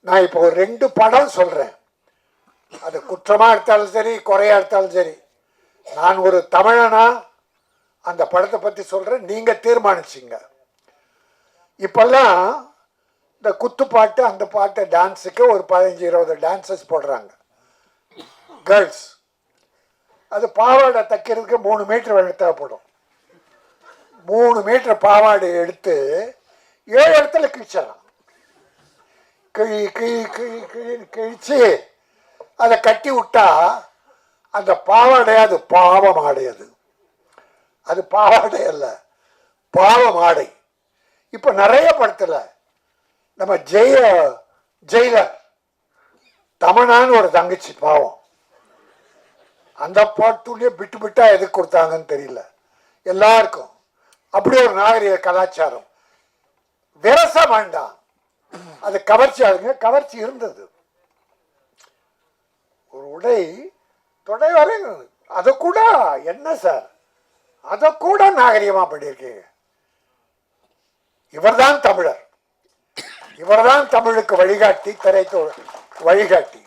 நான் இப்போ ஒரு 2 படம் சொல்றேன். அது குற்றமா எடுத்தாலும் சரி, குறையா எடுத்தாலும் சரி, நான் ஒரு தமிழனா அந்த படத்தை பத்தி சொல்றேன், நீங்க தீர்மானிச்சிங்க. இப்பெல்லாம் இந்த குத்துப்பாட்டு அந்த பாட்டு டான்ஸுக்கு ஒரு 15-20 டான்சஸ் போடுறாங்க, கேர்ள்ஸ். அது பாவாடை தைக்கிறதுக்கு 3 மீட்டர் வேலை தேவைப்படும். 3 மீட்டர் பாவாடை எடுத்து 7 இடத்துல கிழிச்சிடலாம். கிழிச்சு அதை கட்டி விட்டா அந்த பாவாடை அது பாவம் ஆடையது. அது பாவாடை அல்ல, பாவம் ஆடை. இப்போ நிறைய படத்தில் நம்ம ஜெயிலர் தமனான்னு ஒரு தங்கச்சி பாவம், அந்த பாட்டுலேயே விட்டு விட்டா எதுக்கு கொடுத்தாங்கன்னு தெரியல எல்லாருக்கும். அப்படி ஒரு நாகரிக கலாச்சாரம். விரசம் வேண்டாம், அது கவர்ச்சி ஆகுங்க. கவர்ச்சி இருந்தது. ஒரு உடை தொடை வரை, அதை கூட என்ன சார், அதை கூட நாகரிகமா பண்ணியிருக்கீங்க. இவர்தான் தமிழர், இவர்தான் தமிழுக்கு வழிகாட்டி, திரைக்கு வழிகாட்டி.